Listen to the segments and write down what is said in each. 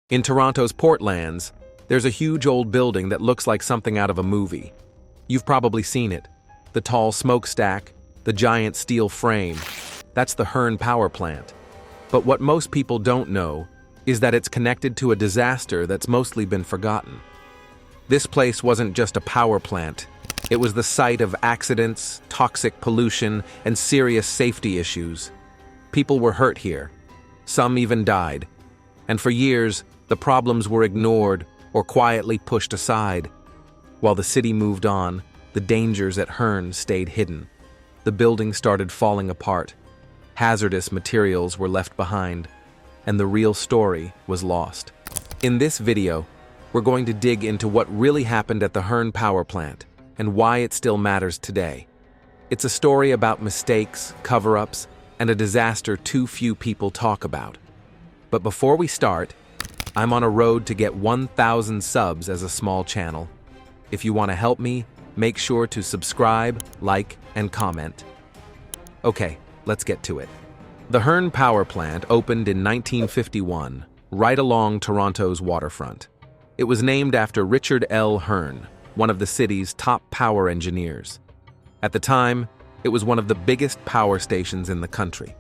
In Toronto's Portlands, there's a huge old building that looks like something out of a movie. You've probably seen it. The tall smokestack, the giant steel frame. That's the Hearn Power Plant. But what most people don't know is that it's connected to a disaster that's mostly been forgotten. This place wasn't just a power plant. It was the site of accidents, toxic pollution, and serious safety issues. People were hurt here. Some even died. And for years, the problems were ignored or quietly pushed aside. While the city moved on, the dangers at Hearn stayed hidden. The building started falling apart. Hazardous materials were left behind, and the real story was lost. In this video, we're going to dig into what really happened at the Hearn Power Plant and why it still matters today. It's a story about mistakes, cover-ups, and a disaster too few people talk about. But before we start, I'm on a road to get 1,000 subs as a small channel. If you want to help me, make sure to subscribe, like, and comment. Okay, let's get to it. The Hearn Power Plant opened in 1951, right along Toronto's waterfront. It was named after Richard L. Hearn, one of the city's top power engineers. At the time, it was one of the biggest power stations in the country.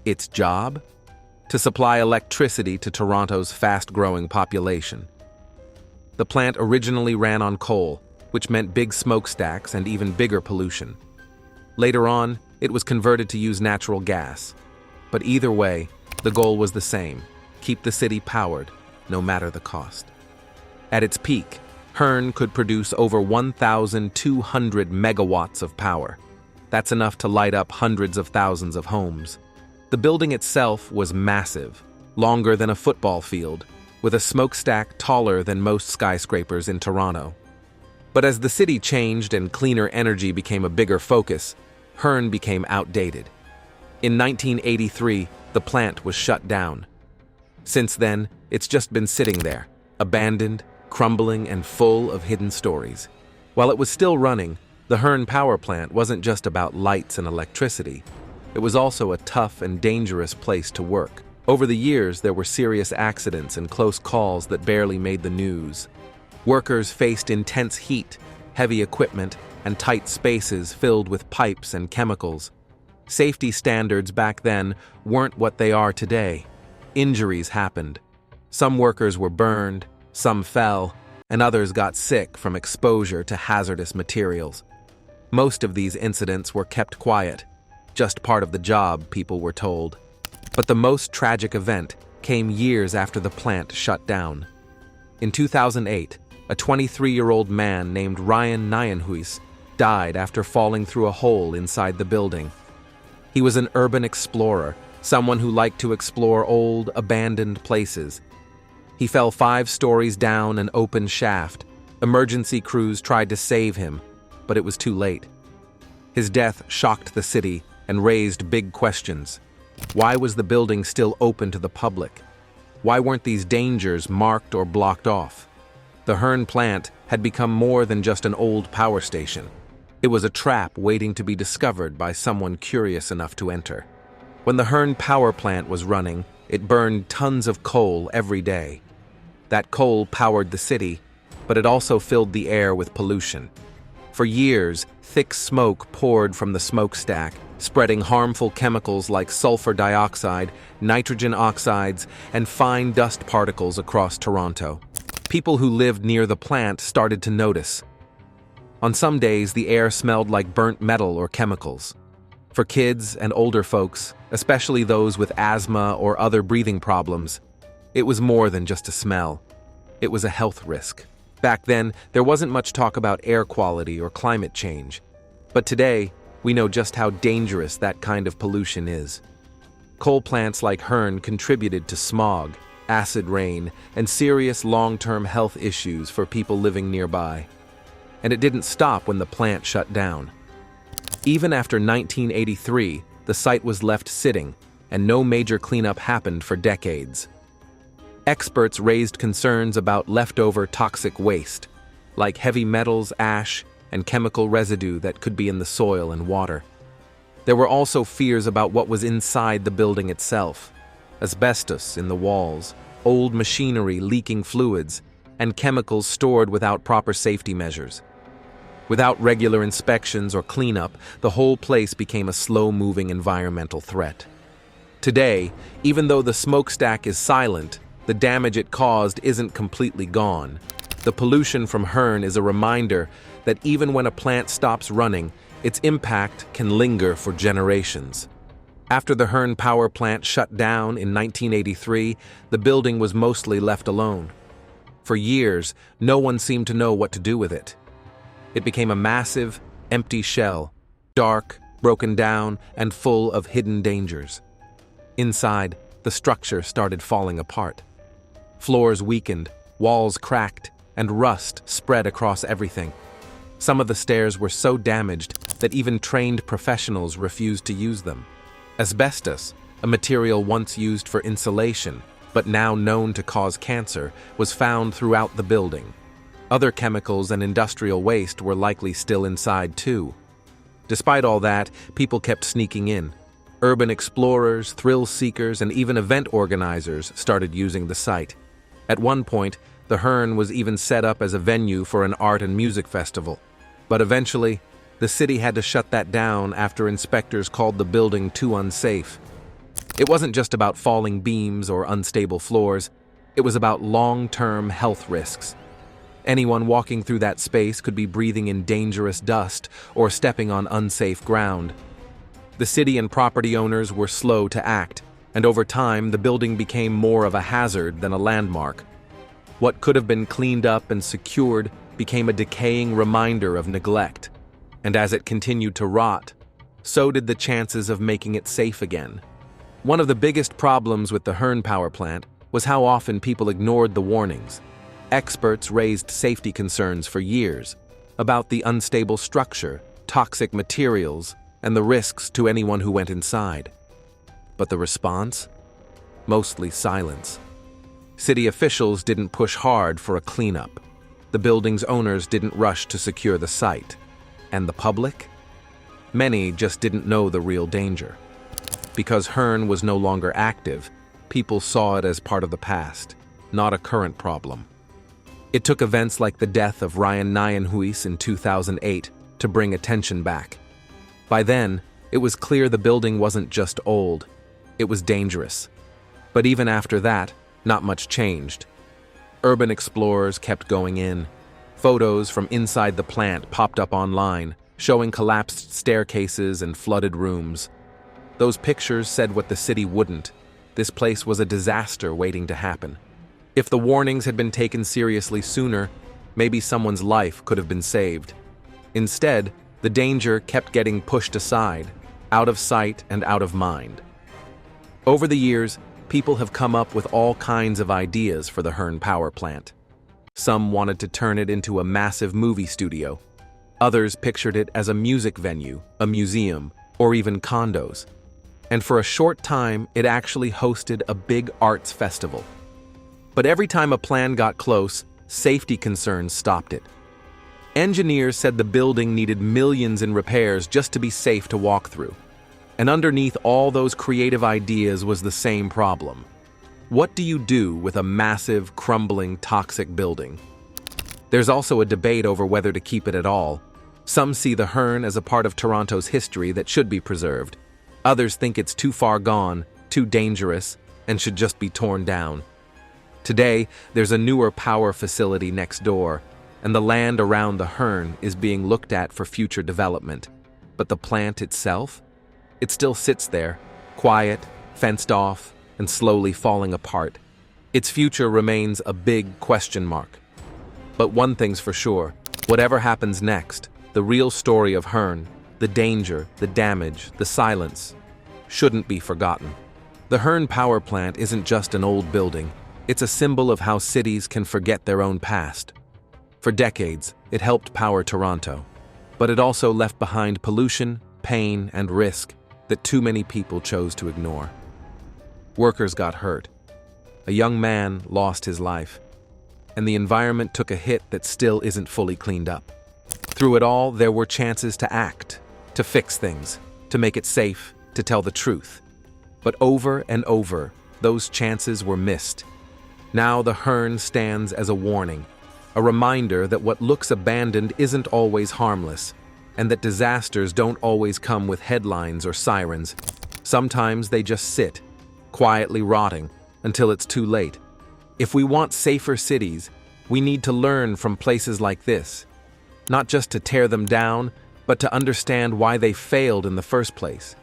Its job? To supply electricity to Toronto's fast-growing population. The plant originally ran on coal, which meant big smokestacks and even bigger pollution. Later on, it was converted to use natural gas. But either way, the goal was the same: keep the city powered, no matter the cost. At its peak, Hearn could produce over 1,200 megawatts of power. That's enough to light up hundreds of thousands of homes. The building itself was massive, longer than a football field, with a smokestack taller than most skyscrapers in Toronto. But as the city changed and cleaner energy became a bigger focus, Hearn became outdated. In 1983, the plant was shut down. Since then, it's just been sitting there, abandoned, crumbling, and full of hidden stories. While it was still running, the Hearn Power Plant wasn't just about lights and electricity. It was also a tough and dangerous place to work. Over the years, there were serious accidents and close calls that barely made the news. Workers faced intense heat, heavy equipment, and tight spaces filled with pipes and chemicals. Safety standards back then weren't what they are today. Injuries happened. Some workers were burned, some fell, and others got sick from exposure to hazardous materials. Most of these incidents were kept quiet. Just part of the job, people were told. But the most tragic event came years after the plant shut down. In 2008, a 23-year-old man named Ryan Nijenhuis died after falling through a hole inside the building. He was an urban explorer, someone who liked to explore old, abandoned places. He fell 5 stories down an open shaft. Emergency crews tried to save him, but it was too late. His death shocked the city and raised big questions. Why was the building still open to the public? Why weren't these dangers marked or blocked off? The Hearn plant had become more than just an old power station. It was a trap waiting to be discovered by someone curious enough to enter. When the Hearn Power Plant was running, it burned tons of coal every day. That coal powered the city, but it also filled the air with pollution. For years, thick smoke poured from the smokestack, spreading harmful chemicals like sulfur dioxide, nitrogen oxides, and fine dust particles across Toronto. People who lived near the plant started to notice. On some days, the air smelled like burnt metal or chemicals. For kids and older folks, especially those with asthma or other breathing problems, it was more than just a smell. It was a health risk. Back then, there wasn't much talk about air quality or climate change. But today, we know just how dangerous that kind of pollution is. Coal plants like Hearn contributed to smog, acid rain, and serious long-term health issues for people living nearby. And it didn't stop when the plant shut down. Even after 1983, the site was left sitting, and no major cleanup happened for decades. Experts raised concerns about leftover toxic waste, like heavy metals, ash, and chemical residue that could be in the soil and water. There were also fears about what was inside the building itself: asbestos in the walls, old machinery leaking fluids, and chemicals stored without proper safety measures. Without regular inspections or cleanup, the whole place became a slow-moving environmental threat. Today, even though the smokestack is silent, the damage it caused isn't completely gone. The pollution from Hearn is a reminder that even when a plant stops running, its impact can linger for generations. After the Hearn Power Plant shut down in 1983, the building was mostly left alone. For years, no one seemed to know what to do with it. It became a massive, empty shell, dark, broken down, and full of hidden dangers. Inside, the structure started falling apart. Floors weakened, walls cracked, and rust spread across everything. Some of the stairs were so damaged that even trained professionals refused to use them. Asbestos, a material once used for insulation, but now known to cause cancer, was found throughout the building. Other chemicals and industrial waste were likely still inside too. Despite all that, people kept sneaking in. Urban explorers, thrill seekers, and even event organizers started using the site. At one point, the Hearn was even set up as a venue for an art and music festival. But eventually, the city had to shut that down after inspectors called the building too unsafe. It wasn't just about falling beams or unstable floors. It was about long-term health risks. Anyone walking through that space could be breathing in dangerous dust or stepping on unsafe ground. The city and property owners were slow to act, and over time the building became more of a hazard than a landmark. What could have been cleaned up and secured became a decaying reminder of neglect, and as it continued to rot, so did the chances of making it safe again. One of the biggest problems with the Hearn Power Plant was how often people ignored the warnings. Experts raised safety concerns for years about the unstable structure, toxic materials, and the risks to anyone who went inside. But the response? Mostly silence. City officials didn't push hard for a cleanup. The building's owners didn't rush to secure the site. And the public? Many just didn't know the real danger. Because Hearn was no longer active, people saw it as part of the past, not a current problem. It took events like the death of Ryan Nijenhuis in 2008 to bring attention back. By then, it was clear the building wasn't just old, it was dangerous. But even after that, not much changed. Urban explorers kept going in. Photos from inside the plant popped up online, showing collapsed staircases and flooded rooms. Those pictures said what the city wouldn't. This place was a disaster waiting to happen. If the warnings had been taken seriously sooner, maybe someone's life could have been saved. Instead, the danger kept getting pushed aside, out of sight and out of mind. Over the years, people have come up with all kinds of ideas for the Hearn Power Plant. Some wanted to turn it into a massive movie studio. Others pictured it as a music venue, a museum, or even condos. And for a short time, it actually hosted a big arts festival. But every time a plan got close, safety concerns stopped it. Engineers said the building needed millions in repairs just to be safe to walk through. And underneath all those creative ideas was the same problem. What do you do with a massive, crumbling, toxic building? There's also a debate over whether to keep it at all. Some see the Hearn as a part of Toronto's history that should be preserved. Others think it's too far gone, too dangerous, and should just be torn down. Today, there's a newer power facility next door, and the land around the Hearn is being looked at for future development. But the plant itself? It still sits there, quiet, fenced off, and slowly falling apart. Its future remains a big question mark. But one thing's for sure, whatever happens next, the real story of Hearn, the danger, the damage, the silence, shouldn't be forgotten. The Hearn Power Plant isn't just an old building. It's a symbol of how cities can forget their own past. For decades, it helped power Toronto, but it also left behind pollution, pain, and risk that too many people chose to ignore. Workers got hurt. A young man lost his life, and the environment took a hit that still isn't fully cleaned up. Through it all, there were chances to act, to fix things, to make it safe, to tell the truth. But over and over, those chances were missed. Now the Hearn stands as a warning, a reminder that what looks abandoned isn't always harmless, and that disasters don't always come with headlines or sirens. Sometimes they just sit, quietly rotting, until it's too late. If we want safer cities, we need to learn from places like this, not just to tear them down, but to understand why they failed in the first place.